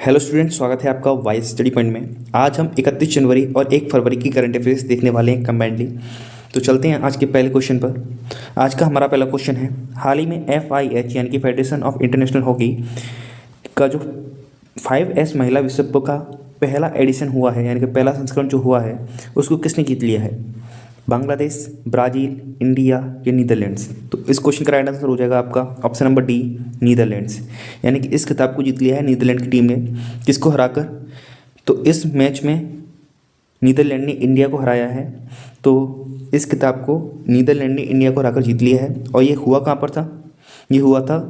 Hello student, स्वागत है आपका वाइस स्टडी पॉइंट में। आज हम 31 जनवरी और 1 फरवरी की करंट अफेयर्स देखने वाले हैं कंबाइंडली। तो चलते हैं आज के पहले क्वेश्चन पर। आज का हमारा पहला क्वेश्चन है, हाल ही में FIH यानी कि फेडरेशन ऑफ इंटरनेशनल हॉकी का जो 5S महिला विश्व कप का पहला एडिशन हुआ है, यानी कि पहला संस्करण जो हुआ है, उसको किसने जीत लिया है? बांग्लादेश, ब्राज़ील, इंडिया या नीदरलैंड्स? तो इस क्वेश्चन का राइट आंसर हो जाएगा आपका ऑप्शन नंबर डी, नीदरलैंड्स। यानी कि इस खिताब को जीत लिया है नीदरलैंड की टीम ने। किसको हराकर? तो इस मैच में नीदरलैंड ने इंडिया को हराया है। तो इस खिताब को नीदरलैंड ने इंडिया को हराकर जीत लिया है। और ये हुआ कहाँ पर था? ये हुआ था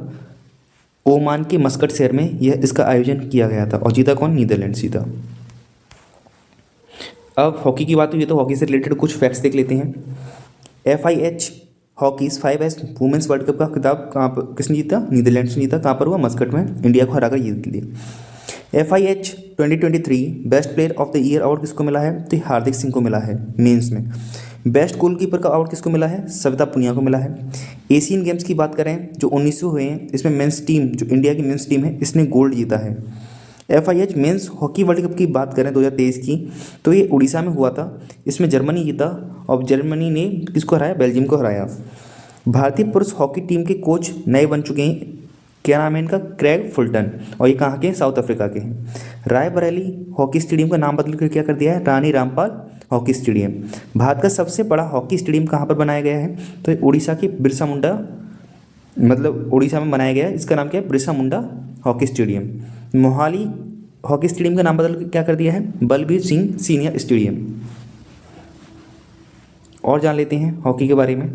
ओमान के मस्कट शहर में, यह इसका आयोजन किया गया था। और जीता कौन? नीदरलैंड जीता। अब हॉकी की बात हुई तो हॉकी से रिलेटेड कुछ फैक्ट्स देख लेते हैं। FIH hockeys 5S women's world cup का खिताब कहाँ पर किसने जीता? नीदरलैंड्स ने जीता। कहाँ पर हुआ? मस्कट में। इंडिया को हराकर जीत लिया। FIH 2023 best player of the year award किसको मिला है? तो हार्दिक सिंह को मिला है मेंस में। बेस्ट गोलकीपर का अवार्ड किसको मिला है? सविता पुनिया को मिला है। एशियन गेम्स की बात करें जो 1900 हुए हैं, इसमें मेंस टीम जो इंडिया की मेंस टीम है, इसने गोल्ड जीता है। FIH men's hockey world cup की बात करें 2023 की, तो ये उड़ीसा में हुआ था। इसमें जर्मनी जीता और जर्मनी ने किसको हराया? बेल्जियम को हराया। भारतीय पुरुष हॉकी टीम के कोच नए बन चुके हैं। क्या नाम है इनका? Craig Fulton. और ये कहाँ के हैं? साउथ अफ्रीका के हैं। रायबरेली हॉकी स्टेडियम का नाम बदल कर क्या कर दिया है? Rani Rampal hockey stadium. भारत का सबसे बड़ा हॉकी स्टेडियम कहाँ पर बनाया गया है? तो ये उड़ीसा की बिरसा मुंडा, मतलब उड़ीसा में बनाया गया है। इसका नाम क्या है? Birsa Munda hockey stadium. Mohali hockey stadium का नाम बदल के क्या कर दिया है? Balbir Singh senior stadium. और जान लेते हैं हॉकी के बारे में।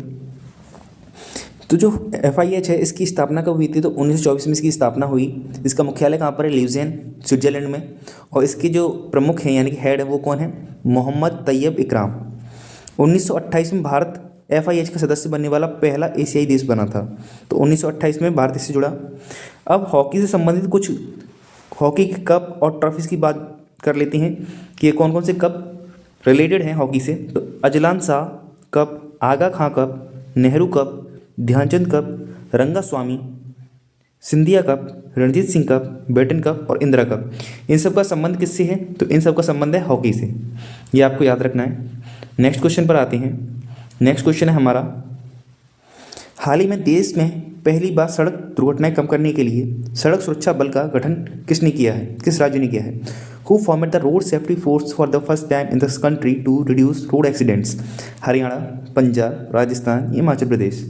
तो जो FIH है, इसकी स्थापना कब हुई थी? तो 1924 में इसकी स्थापना हुई। इसका मुख्यालय कहाँ पर है? ल्यूजेन, स्विट्जरलैंड में। और इसके जो प्रमुख हैं यानी कि हेड है वो कौन है? मोहम्मद तैयब इकराम। 1928 में भारत FIH का सदस्य बनने वाला पहला एशियाई देश बना था। तो 1928 में भारत इससे जुड़ा। अब हॉकी से संबंधित कुछ हॉकी के कप और ट्रॉफीज़ की बात कर लेते हैं कि ये कौन कौन से कप रिलेटेड हैं हॉकी से। तो Azlan Shah cup, Aga Khan cup, Nehru cup, Dhyanchand cup, Ranga Swami, Scindia cup, Ranjit Singh cup, Beighton cup और इंदिरा कप। इन सब का संबंध किससे है? तो इन सब का संबंध है हॉकी से। ये आपको याद रखना है। नेक्स्ट क्वेश्चन पर आते हैं। नेक्स्ट क्वेश्चन है हमारा, हाल ही में देश में पहली बार सड़क दुर्घटनाएं कम करने के लिए सड़क सुरक्षा बल का गठन किसने किया है? किस राज्य ने किया है? Who formed the road safety force for the first time in this country to reduce road accidents? Haryana, Punjab, Rajasthan, Himachal Pradesh?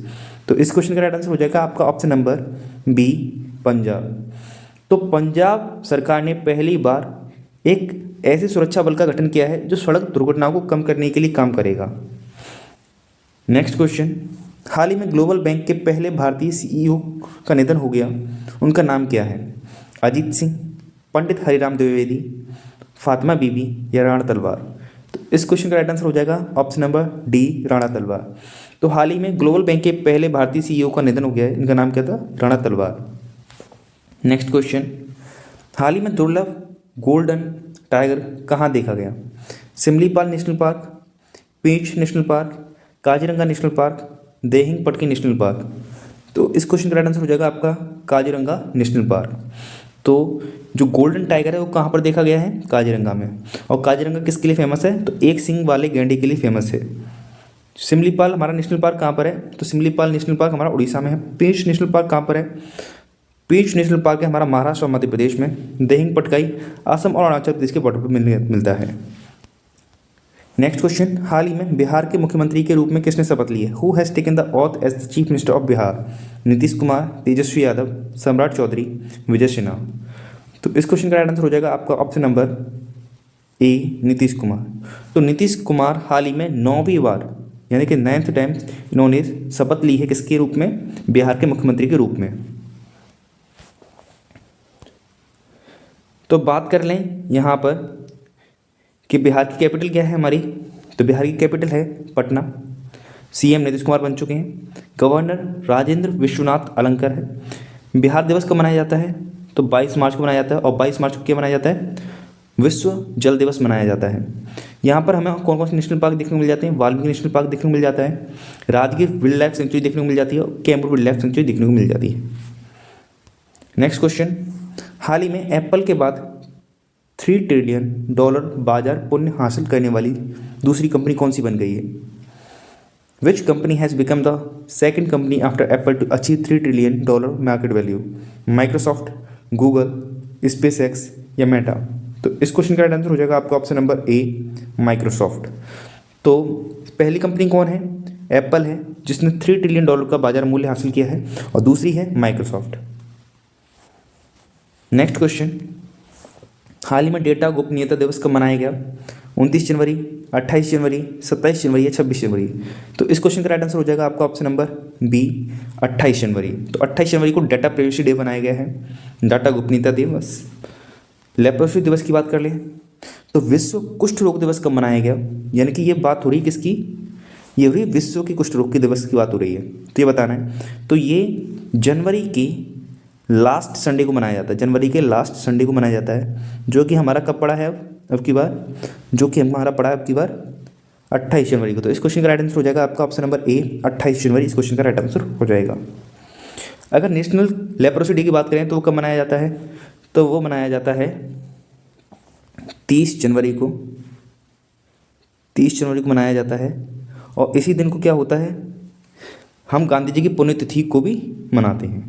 तो इस क्वेश्चन का राइट आंसर हो जाएगा आपका ऑप्शन नंबर बी, पंजाब। तो पंजाब सरकार ने पहली बार एक ऐसे सुरक्षा बल का गठन किया है जो सड़क दुर्घटनाओं को कम करने के लिए काम करेगा। नेक्स्ट क्वेश्चन, हाल ही में ग्लोबल बैंक के पहले भारतीय CEO का निधन हो गया। उनका नाम क्या है? अजीत सिंह, पंडित हरिराम द्विवेदी, फातिमा बीबी या राणा तलवार? तो इस क्वेश्चन का राइट आंसर हो जाएगा ऑप्शन नंबर डी, राणा तलवार। तो हाल ही में ग्लोबल बैंक के पहले भारतीय CEO का निधन हो गया है। इनका नाम क्या था? राणा तलवार। नेक्स्ट क्वेश्चन, हाल ही में दुर्लभ गोल्डन टाइगर कहाँ देखा गया? Simlipal national park, Pench national park, Kaziranga national park, Dehing Patkai national park? तो इस क्वेश्चन का राइट आंसर हो जाएगा आपका काजीरंगा नेशनल पार्क। तो जो गोल्डन टाइगर है वो कहाँ पर देखा गया है? काजीरंगा में। और काजीरंगा किसके लिए फेमस है? तो एक सींग वाले गैंडे के लिए फेमस है। सिमलीपाल हमारा नेशनल पार्क कहाँ पर है? तो सिमलीपाल नेशनल पार्क हमारा उड़ीसा में है। पींछ नेशनल पार्क कहाँ पर है? पींछ नेशनल पार्क है हमारा महाराष्ट्र और मध्य प्रदेश में। देहिंग पटकाई असम और अरुणाचल प्रदेश के बॉर्डर पर मिलता है। नेक्स्ट क्वेश्चन, हाल ही में बिहार के मुख्यमंत्री के रूप में किसने शपथ ली है? Who has taken the oath as the chief minister of Bihar? Nitish Kumar, Tejashwi Yadav, Samrat Choudhary, Vijay Sinha? तो इस क्वेश्चन का राइट आंसर हो जाएगा आपका ऑप्शन नंबर ए, नीतीश कुमार। तो नीतीश कुमार हाल ही में 9वीं बार यानी कि 9th टाइम इन्होंने शपथ ली है किसके रूप में? बिहार के मुख्यमंत्री के रूप में। तो बात कर लें यहाँ पर कि बिहार की कैपिटल क्या है हमारी? तो बिहार की कैपिटल है पटना। CM नीतीश कुमार बन चुके हैं। गवर्नर राजेंद्र विश्वनाथ अलंकर है। बिहार दिवस कब मनाया जाता है? तो 22 मार्च को मनाया जाता है। और 22 मार्च को क्या मनाया जाता है? विश्व जल दिवस मनाया जाता है। यहाँ पर हमें कौन कौन से नेशनल पार्क देखने को मिल जाते हैं? वाल्मीकि नेशनल पार्क देखने को मिल जाता है, राजगीर वाइल्ड लाइफ सेंचुरी देखने को मिल जाती है और कैमूर वाइल्ड लाइफ सेंचुरी देखने को मिल जाती है। नेक्स्ट क्वेश्चन, हाल ही में एप्पल के बाद $3 ट्रिलियन बाजार पुण्य हासिल करने वाली दूसरी कंपनी कौन सी बन गई है? Which company has become the second company after Apple to achieve $3 trillion market value? Microsoft, Google, SpaceX या मेटा? तो इस क्वेश्चन का राइट आंसर हो जाएगा आपका ऑप्शन नंबर ए, माइक्रोसॉफ्ट। तो पहली कंपनी कौन है? एप्पल है, जिसने $3 ट्रिलियन का बाजार मूल्य हासिल किया है, और दूसरी है माइक्रोसॉफ्ट। नेक्स्ट क्वेश्चन, हाल ही में डेटा गोपनीयता दिवस कब मनाया गया? 29 जनवरी, 28 जनवरी, 27 जनवरी या 26 जनवरी? तो इस क्वेश्चन का राइट आंसर हो जाएगा आपका ऑप्शन नंबर बी, 28 जनवरी। तो 28 जनवरी को डाटा प्राइवेसी डे बनाया गया है, डाटा गोपनीयता दिवस। लेप्रोसी दिवस की बात कर लें तो विश्व कुष्ठ रोग दिवस कब मनाया गया? यानी कि ये बात हो रही है किसकी? ये हो रही है विश्व की कुष्ठ रोग के दिवस की बात हो रही है, तो ये बताना है। तो ये जनवरी की लास्ट संडे को मनाया जाता है, जनवरी के लास्ट संडे को मनाया जाता है, जो कि हमारा कब पड़ा है अब की बार? जो कि हमारा पड़ा है अब की बार 28 जनवरी को। तो इस क्वेश्चन का राइट आंसर हो जाएगा आपका ऑप्शन नंबर ए, 28 जनवरी इस क्वेश्चन का राइट आंसर हो जाएगा। अगर नेशनल लेप्रोसी डे की बात करें तो वो कब मनाया जाता है? तो वो मनाया जाता है 30 जनवरी को, 30 जनवरी को मनाया जाता है। और इसी दिन को क्या होता है, हम गांधी जी की पुण्यतिथि को भी मनाते हैं।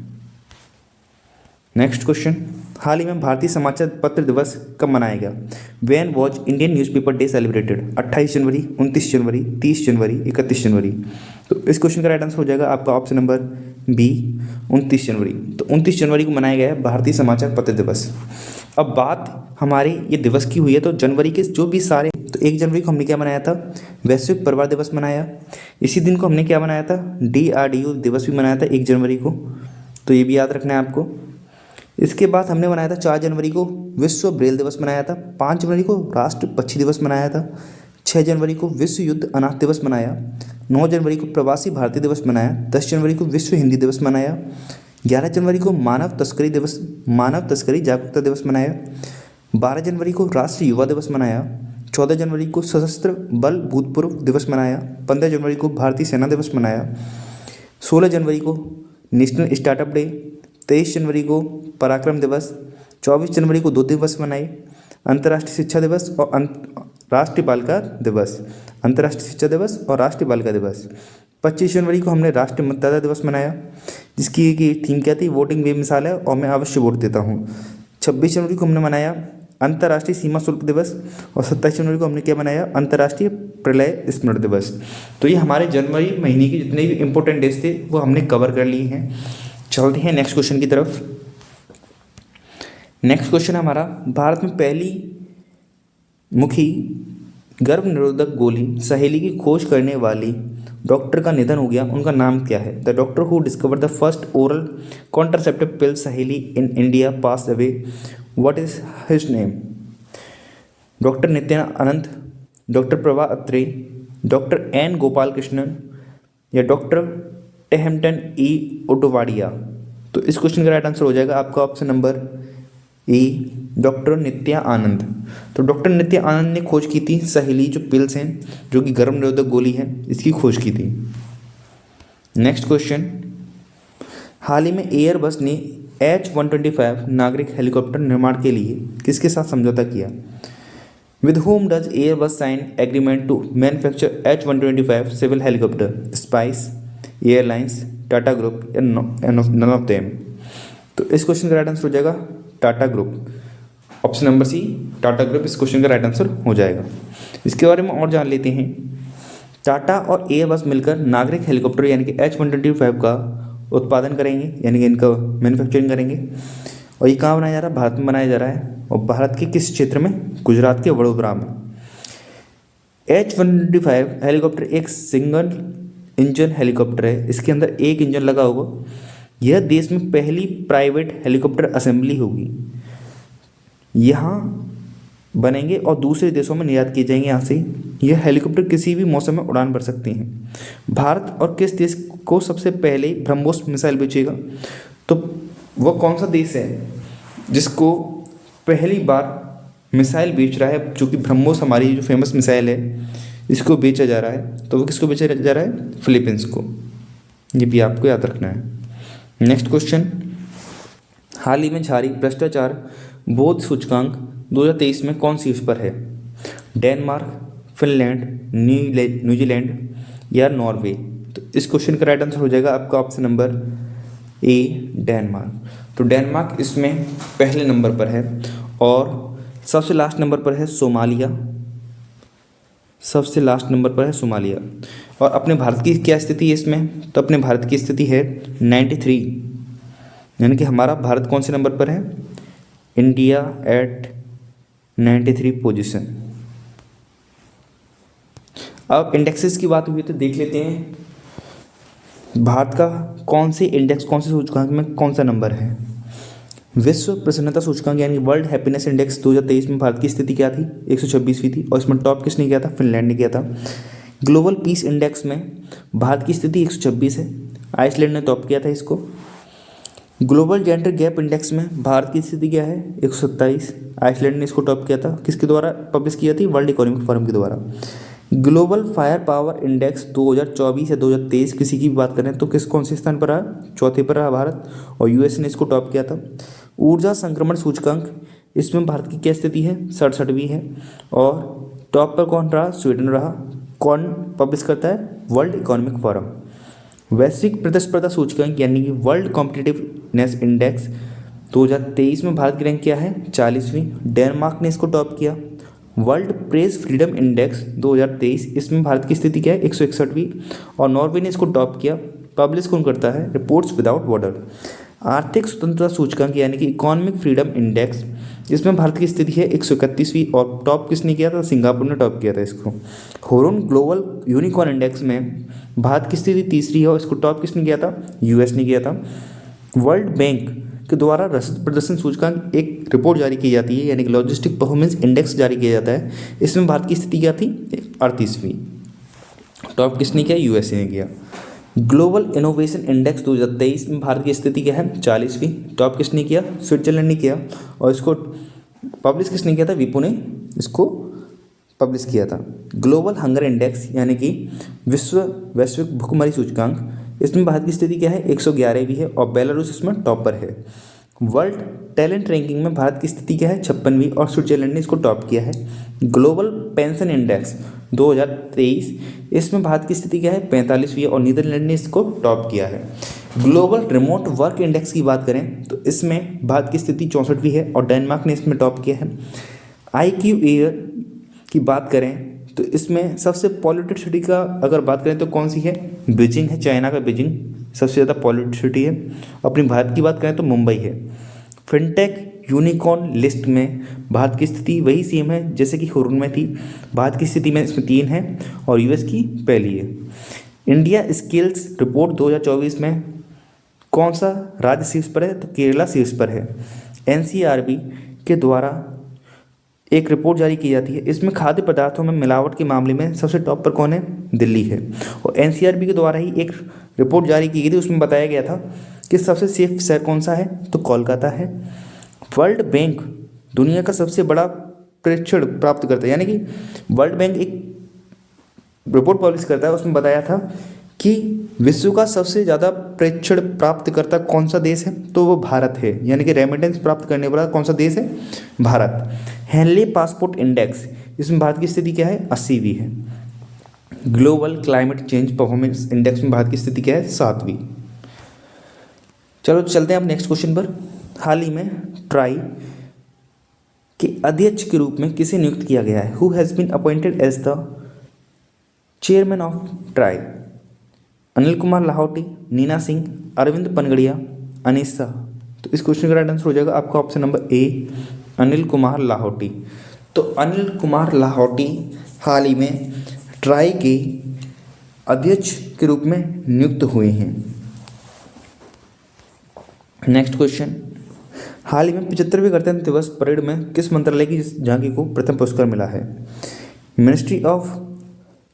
नेक्स्ट क्वेश्चन, हाल ही में भारतीय समाचार पत्र दिवस कब मनाया गया? When was Indian newspaper day celebrated? 28 जनवरी, 29 जनवरी, 30 जनवरी, 31 जनवरी? तो इस क्वेश्चन का राइट आंसर हो जाएगा आपका ऑप्शन नंबर बी, 29 जनवरी। तो 29 जनवरी को मनाया गया है भारतीय समाचार पत्र दिवस। अब बात हमारे ये दिवस की हुई है, तो जनवरी के जो भी सारे, तो 1 जनवरी को हमने क्या मनाया था? वैश्विक परिवार दिवस मनाया। इसी दिन को हमने क्या मनाया था? DRDO दिवस भी मनाया था 1 जनवरी को, तो ये भी याद रखना है आपको। इसके बाद हमने मनाया था 4 जनवरी को विश्व ब्रेल दिवस मनाया था, 5 जनवरी को राष्ट्र पक्षी दिवस मनाया था, 6 जनवरी को विश्व युद्ध अनाथ दिवस मनाया, 9 जनवरी को प्रवासी भारतीय दिवस मनाया, 10 जनवरी को विश्व हिंदी दिवस मनाया, 11 जनवरी को मानव तस्करी जागरूकता दिवस मनाया, 12 जनवरी को राष्ट्रीय युवा दिवस मनाया, 14 जनवरी को सशस्त्र बल भूतपूर्व दिवस मनाया, 15 जनवरी को भारतीय सेना दिवस मनाया, 16 जनवरी को नेशनल स्टार्टअप डे, 23 जनवरी को पराक्रम दिवस, 24 जनवरी को 2 दिवस मनाए, अंतर्राष्ट्रीय शिक्षा दिवस और राष्ट्रीय बालिका दिवस, अंतर्राष्ट्रीय शिक्षा दिवस और राष्ट्रीय बालिका दिवस। 25 जनवरी को हमने राष्ट्रीय मतदाता दिवस मनाया, जिसकी की थीम क्या थी? वोटिंग बेमिसाल है और मैं अवश्य वोट देता हूँ। 26 जनवरी को हमने मनाया अंतर्राष्ट्रीय सीमा शुल्क दिवस, और 27 जनवरी को हमने क्या मनाया? अंतर्राष्ट्रीय प्रलय स्मृति दिवस। तो ये हमारे जनवरी महीने के जितने भी इंपॉर्टेंट डेज थे वो हमने कवर कर लिए हैं। चलते हैं नेक्स्ट क्वेश्चन की तरफ। नेक्स्ट क्वेश्चन हमारा, भारत में पहली मुखी गर्भ निरोधक गोली सहेली की खोज करने वाली डॉक्टर का निधन हो गया, उनका नाम क्या है? The doctor who discover the first oral contraceptive pill Saheli in India pass away, what is his name? Doctor Nityanand, doctor Prabha Atre, doctor N Gopal Krishnan या डॉक्टर टेहमटन ई ओटोवाडिया? तो इस क्वेश्चन का राइट आंसर हो जाएगा आपका ऑप्शन नंबर ए, डॉक्टर नित्या आनंद। तो डॉक्टर नित्या आनंद ने खोज की थी सहेली जो पिल्स हैं, जो कि गर्भ निरोधक गोली है, इसकी खोज की थी। नेक्स्ट क्वेश्चन, हाल ही में एयरबस ने H-125 नागरिक हेलीकॉप्टर निर्माण के लिए किसके साथ समझौता किया? With whom does Airbus sign agreement to manufacture H-125 civil helicopter? Spice, airlines, Tata group या नन ऑफ देम? तो इस क्वेश्चन का राइट आंसर हो जाएगा Tata group, option number C, Tata group इस क्वेश्चन का राइट आंसर हो जाएगा। इसके बारे में और जान लेते हैं। टाटा और एयरबस मिलकर नागरिक हेलीकॉप्टर यानी कि H-125 का उत्पादन करेंगे, यानी कि इनका मैन्युफैक्चरिंग करेंगे। और ये कहाँ बनाया जा रहा है? भारत में बनाया जा रहा है। और भारत के किस क्षेत्र में? गुजरात के वडोदरा में। H-125 हेलीकॉप्टर एक सिंगल इंजन हेलीकॉप्टर है, इसके अंदर एक इंजन लगा होगा। यह देश में पहली प्राइवेट हेलीकॉप्टर असेंबली होगी, यहाँ बनेंगे और दूसरे देशों में निर्यात किए जाएंगे यहाँ से। यह हेलीकॉप्टर किसी भी मौसम में उड़ान भर सकते हैं। भारत और किस देश को सबसे पहले ब्रह्मोस मिसाइल बेचेगा? तो वह कौन सा देश है जिसको पहली बार मिसाइल बेच रहा है, जो कि ब्रह्मोस हमारी जो फेमस मिसाइल है इसको बेचा जा रहा है? तो वो किसको बेचा जा रहा है? फिलीपींस को। ये भी आपको याद रखना है। नेक्स्ट क्वेश्चन, हाल ही में जारी भ्रष्टाचार बोध सूचकांक 2023 में कौन शीर्ष पर है? डेनमार्क, फिनलैंड, न्यूजीलैंड या नॉर्वे? तो इस क्वेश्चन का राइट आंसर हो जाएगा आपका ऑप्शन नंबर ए, डेनमार्क। तो डेनमार्क इसमें पहले नंबर पर है। और सबसे लास्ट नंबर पर है सोमालिया। सबसे लास्ट नंबर पर है सोमालिया। और अपने भारत की क्या स्थिति है इसमें? तो अपने भारत की स्थिति है 93, यानी कि हमारा भारत कौन से नंबर पर है? India at 93 position. अब इंडेक्सेस की बात हुई तो देख लेते हैं भारत का कौन से इंडेक्स, कौन से सूचकांक में कौन सा नंबर है। विश्व प्रसन्नता सूचकांक यानी वर्ल्ड हैप्पीनेस इंडेक्स 2023 में भारत की स्थिति क्या थी? 126वीं थी। और इसमें टॉप किसने किया था? फिनलैंड ने किया था। ग्लोबल पीस इंडेक्स में भारत की स्थिति 126 है। आइसलैंड ने टॉप किया था इसको। ग्लोबल जेंडर गैप इंडेक्स में भारत की स्थिति क्या है? 127। आइसलैंड ने इसको टॉप किया था। किसके द्वारा पब्लिश किया थी? वर्ल्ड इकोनॉमिक फोरम के द्वारा। ग्लोबल फायर पावर इंडेक्स 2024 या 2023 किसी की भी बात करें तो कौन से स्थान पर रहा? चौथे पर रहा भारत। और यूएस ने इसको टॉप किया था। ऊर्जा संक्रमण सूचकांक, इसमें भारत की क्या स्थिति है? 67वीं है। और टॉप पर कौन रहा? स्वीडन रहा। कौन पब्लिश करता है? World economic forum. वैश्विक प्रतिस्पर्धा सूचकांक यानी कि वर्ल्ड कॉम्पिटिटिवनेस इंडेक्स 2023 में भारत की रैंक क्या है? 40वीं। डेनमार्क ने इसको टॉप किया। वर्ल्ड प्रेस फ्रीडम इंडेक्स 2023, इसमें भारत की स्थिति क्या है? 161वीं। और नॉर्वे ने इसको टॉप किया। पब्लिश कौन करता है? Reports without border. आर्थिक स्वतंत्रता सूचकांक यानी कि इकोनॉमिक फ्रीडम इंडेक्स, इसमें भारत की स्थिति है 131वीं। और टॉप किसने किया था? सिंगापुर ने टॉप किया था इसको। होरून ग्लोबल यूनिकॉर्न इंडेक्स में भारत की स्थिति तीसरी है। और इसको टॉप किसने किया था? यूएस ने किया था। वर्ल्ड बैंक के द्वारा रसद प्रदर्शन सूचकांक एक रिपोर्ट जारी की जाती है, यानी कि लॉजिस्टिक परफॉर्मेंस इंडेक्स जारी किया जाता है। इसमें भारत की स्थिति क्या थी? 38वीं। टॉप किसने किया? यूएसए ने किया। ग्लोबल इनोवेशन इंडेक्स 2023 में भारत की स्थिति क्या है? 40वीं। टॉप किसने किया? स्विट्जरलैंड ने किया। और इसको पब्लिश किसने किया था? विपो ने इसको पब्लिश किया था। ग्लोबल हंगर इंडेक्स यानी कि वैश्विक भूखमरी सूचकांक, इसमें भारत की स्थिति क्या है? 111वीं है। और बेलारूस इसमें टॉप पर है। वर्ल्ड टैलेंट रैंकिंग में भारत की स्थिति क्या है? 56वीं। और स्विट्जरलैंड ने इसको टॉप किया है। ग्लोबल पेंशन इंडेक्स 2023, इसमें भारत की स्थिति क्या है? 45वीं। और नीदरलैंड ने इसको टॉप किया है। ग्लोबल रिमोट वर्क इंडेक्स की बात करें तो इसमें भारत की स्थिति 64वीं है। और डेनमार्क ने इसमें टॉप किया है। IQAir की बात करें तो इसमें सबसे पॉल्यूटेड सिटी का अगर बात करें तो कौन सी है? बीजिंग है। चाइना का बीजिंग सबसे ज़्यादा पॉल्यूटेड सिटी है। अपनी भारत की बात करें तो मुंबई है। फिनटेक यूनिकॉर्न लिस्ट में भारत की स्थिति वही सेम है जैसे कि हुरून में थी। भारत की स्थिति में इसमें 3 है और यूएस की पहली है। इंडिया स्किल्स रिपोर्ट 2024 में कौन सा राज्य शीर्ष पर है? तो केरला शीर्ष पर है। NCRB के द्वारा एक रिपोर्ट जारी की जाती है। इसमें खाद्य पदार्थों में मिलावट के मामले में सबसे टॉप पर कौन है? दिल्ली है। और NCRB के द्वारा ही एक रिपोर्ट जारी की गई थी, उसमें बताया गया था कि सबसे सेफ शहर कौन सा है? तो कोलकाता है। वर्ल्ड बैंक दुनिया का सबसे बड़ा प्रेक्षण प्राप्त करता है, यानी कि वर्ल्ड बैंक एक रिपोर्ट पब्लिश करता है, उसमें बताया था कि विश्व का सबसे ज़्यादा प्रेक्षण प्राप्त करता कौन सा देश है? तो वो भारत है। यानी कि रेमिटेंस प्राप्त करने वाला कौन सा देश है? भारत। हेनली पासपोर्ट इंडेक्स, इसमें भारत की स्थिति क्या है? 80वीं है। Global climate change performance index में भारत की स्थिति क्या है? 7वीं। चलो चलते हैं अब नेक्स्ट क्वेश्चन पर। हाल ही में ट्राई के अध्यक्ष के रूप में किसे नियुक्त किया गया है? Who has been appointed as the chairman of TRAI? Anil Kumar Lahoti, Nina Singh, Arvind Panagariya, Anees Shah. तो इस क्वेश्चन का राइट आंसर हो जाएगा आपका option number A, Anil Kumar Lahoti. तो अनिल कुमार लाहौटी हाल ही में ट्राई के अध्यक्ष के रूप में नियुक्त हुए हैं। नेक्स्ट क्वेश्चन, हाल ही में 75वें गणतंत्र दिवस परेड में किस मंत्रालय की झांकी को प्रथम पुरस्कार मिला है? Ministry of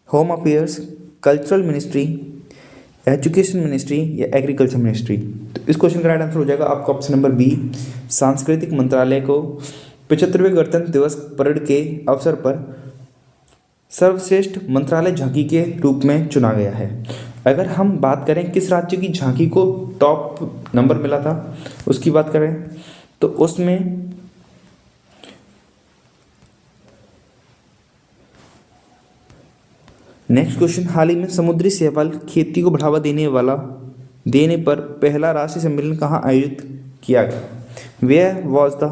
home affairs, cultural ministry, education ministry या एग्रीकल्चर मिनिस्ट्री? तो इस क्वेश्चन का राइट आंसर हो जाएगा आपका ऑप्शन नंबर बी, सांस्कृतिक मंत्रालय को 75वें गणतंत्र दिवस परेड के अवसर पर सर्वश्रेष्ठ मंत्रालय झांकी के रूप में चुना गया है। अगर हम बात करें किस राज्य की झांकी को टॉप नंबर मिला था उसकी बात करें तो उसमें नेक्स्ट क्वेश्चन, हाल ही में समुद्री शैवाल खेती को बढ़ावा देने पर पहला राष्ट्रीय सम्मेलन कहाँ आयोजित किया गया? Where was the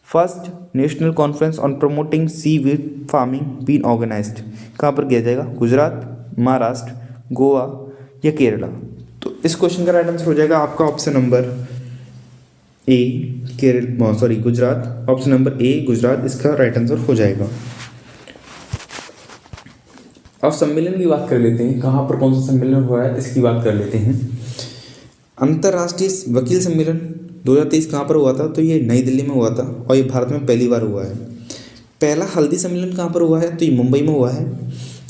first national conference on promoting seaweed farming been organised? कहाँ पर किया जाएगा? गुजरात, महाराष्ट्र, गोवा या केरला? तो इस क्वेश्चन का राइट आंसर हो जाएगा आपका ऑप्शन नंबर ए गुजरात। ऑप्शन नंबर ए गुजरात इसका राइट आंसर हो जाएगा। अब सम्मेलन की बात कर लेते हैं, कहाँ पर कौन सा सम्मेलन हुआ है इसकी बात कर लेते हैं। अंतर्राष्ट्रीय वकील सम्मेलन 2023 कहाँ पर हुआ था? तो ये नई दिल्ली में हुआ था और ये भारत में पहली बार हुआ है। पहला हल्दी सम्मेलन कहाँ पर हुआ है? तो ये मुंबई में हुआ है।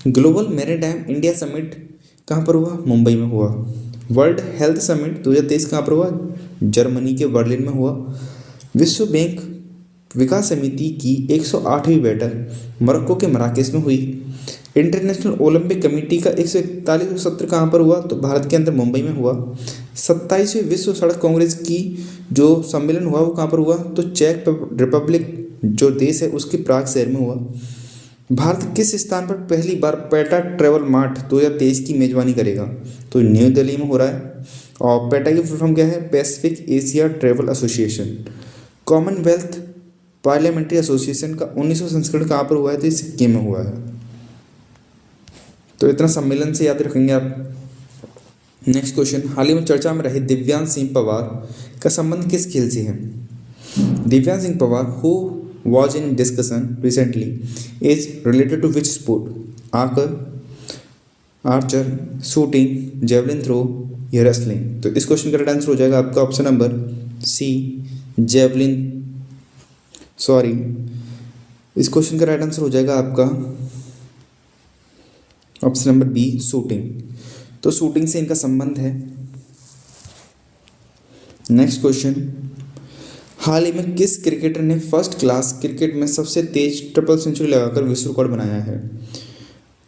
ग्लोबल मैरीटाइम इंडिया समिट कहाँ पर हुआ? मुंबई में हुआ। वर्ल्ड हेल्थ समिट 2023 कहाँ पर हुआ? जर्मनी के बर्लिन में हुआ। विश्व बैंक विकास समिति की 108वीं बैठक मोरक्को के मराकेश में हुई। इंटरनेशनल ओलंपिक कमेटी का 141वां सत्र कहाँ पर हुआ? तो भारत के अंदर मुंबई में हुआ। 27वें विश्व सड़क कांग्रेस की जो सम्मेलन हुआ वो कहाँ पर हुआ? तो चेक रिपब्लिक जो देश है उसके प्राग शहर में हुआ। भारत किस स्थान पर पहली बार पेटा ट्रेवल मार्ट 2023 की मेजबानी करेगा? तो न्यू दिल्ली में हो रहा है। और पेटा की फुल फॉर्म क्या है? Pacific Asia travel association. Commonwealth parliamentary association का 19वां संस्करण कहाँ पर हुआ है? तो सिक्किम में हुआ है। तो इतना सम्मेलन से याद रखेंगे आप। नेक्स्ट क्वेश्चन, हाल ही में चर्चा में रहे दिव्यांश सिंह पवार का संबंध किस खेल से है? Divyansh Singh Pawar who was in discussion recently is related to which sport? Archer, shooting, javelin throw या रेसलिंग? तो इस क्वेश्चन का राइट आंसर हो जाएगा आपका ऑप्शन नंबर सी इस क्वेश्चन का राइट आंसर हो जाएगा आपका ऑप्शन नंबर बी शूटिंग। तो शूटिंग से इनका संबंध है। नेक्स्ट क्वेश्चन, हाल ही में किस क्रिकेटर ने फर्स्ट क्लास क्रिकेट में सबसे तेज ट्रिपल सेंचुरी लगाकर विश्व रिकॉर्ड बनाया है?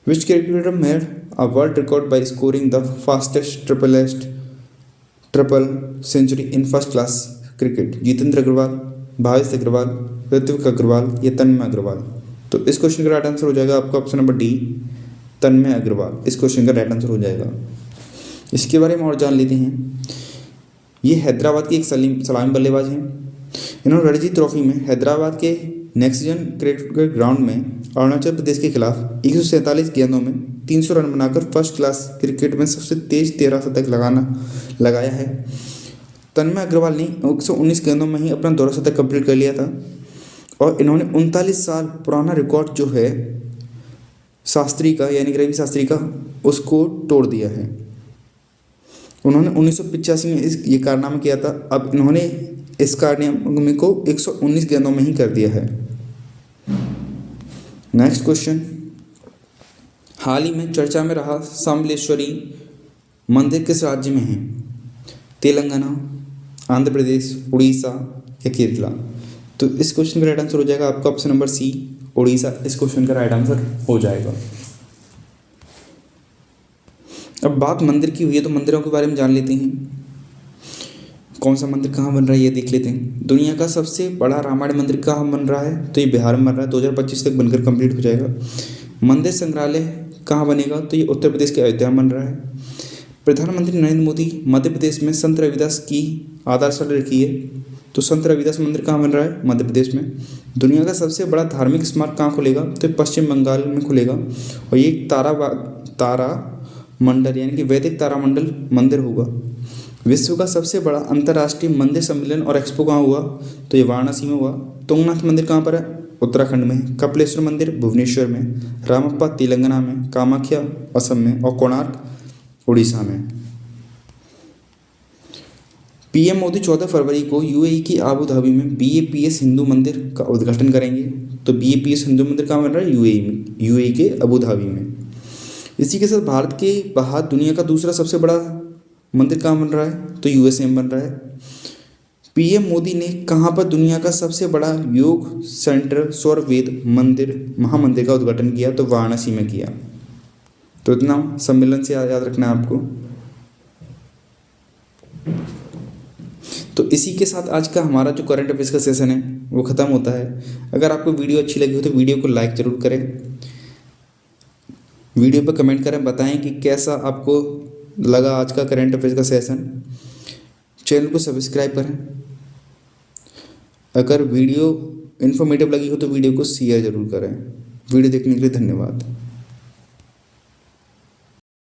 Which cricketer made a world record by scoring the fastest triple century in first class cricket? Jitendra Agarwal, Bhavesh Agarwal, Ritvik Agarwal या तन्मय अग्रवाल? तो इस क्वेश्चन का राइट आंसर हो जाएगा आपका ऑप्शन नंबर डी तन्मय अग्रवाल। इस क्वेश्चन का राइट आंसर हो जाएगा। इसके बारे में और जान लेते हैं। ये हैदराबाद के एक सलामी बल्लेबाज हैं। इन्होंने रणजी ट्रॉफी में हैदराबाद के नेक्सजन क्रिकेट ग्राउंड में अरुणाचल प्रदेश के खिलाफ 147 गेंदों में 300 रन बनाकर फर्स्ट क्लास क्रिकेट में सबसे तेज 13 शतक लगाया है। तन्मय अग्रवाल ने 119 गेंदों में ही अपना 12 शतक कंप्लीट कर लिया था और इन्होंने 39 साल पुराना रिकॉर्ड जो है शास्त्री का यानी कि रवि शास्त्री का उसको तोड़ दिया है। उन्होंने 1985 में ये कारनामा किया था। अब इन्होंने इस कारनामे को 119 गेंदों में ही कर दिया है। नेक्स्ट क्वेश्चन, हाल ही में चर्चा में रहा समलेश्वरी मंदिर किस राज्य में है? तेलंगाना, आंध्र प्रदेश, उड़ीसा या केरला? तो इस क्वेश्चन का राइट आंसर हो जाएगा आपका ऑप्शन नंबर सी उड़ीसा। इस क्वेश्चन का राइट आंसर हो जाएगा। अब बात मंदिर की हुई है तो मंदिरों के बारे में जान लेते हैं। कौन सा मंदिर कहाँ बन रहा है ये देख लेते हैं। दुनिया का सबसे बड़ा रामायण मंदिर कहाँ बन रहा है? तो ये बिहार में बन रहा है। 2025 तक बनकर कंप्लीट हो जाएगा। मंदिर संग्रहालय कहाँ बनेगा? तो ये उत्तर प्रदेश के अयोध्या में बन रहा है। प्रधानमंत्री नरेंद्र मोदी मध्य प्रदेश में संत रविदास की आधारशिला रखी है। तो संत रविदास मंदिर कहाँ बन रहा है? मध्य प्रदेश में। दुनिया का सबसे बड़ा धार्मिक स्मारक कहाँ खुलेगा? तो पश्चिम बंगाल में खुलेगा और ये तारा मंडल यानी कि वैदिक तारामंडल मंदिर होगा। विश्व का सबसे बड़ा अंतर्राष्ट्रीय मंदिर सम्मेलन और एक्सपो कहाँ हुआ? तो ये वाराणसी में हुआ। तुंगनाथ मंदिर कहाँ पर है? उत्तराखंड में। कपिलेश्वर मंदिर भुवनेश्वर में। रामप्पा तेलंगाना में। कामाख्या असम में और कोणार्क उड़ीसा में। पीएम मोदी 14 फरवरी को यूएई की आबू धाबी में बीएपीएस हिंदू मंदिर का उद्घाटन करेंगे। तो बीएपीएस हिंदू मंदिर कहाँ बन रहा है? यूएई के अबू धाबी में। इसी के साथ भारत के बाहर दुनिया का दूसरा सबसे बड़ा मंदिर कहाँ बन रहा है? तो यूएसए में बन रहा है। पीएम मोदी ने कहाँ पर दुनिया का सबसे बड़ा योग सेंटर सौरवेद महामंदिर का उद्घाटन किया? तो वाराणसी में किया। तो इतना सम्मेलन से याद रखना है आपको। तो इसी के साथ आज का हमारा जो करंट अफेयर्स का सेशन है वो ख़त्म होता है। अगर आपको वीडियो अच्छी लगी हो तो वीडियो को लाइक ज़रूर करें। वीडियो पर कमेंट करें, बताएं कि कैसा आपको लगा आज का करंट अफेयर्स का सेशन। चैनल को सब्सक्राइब करें। अगर वीडियो इन्फॉर्मेटिव लगी हो तो वीडियो को शेयर ज़रूर करें। वीडियो देखने के लिए धन्यवाद।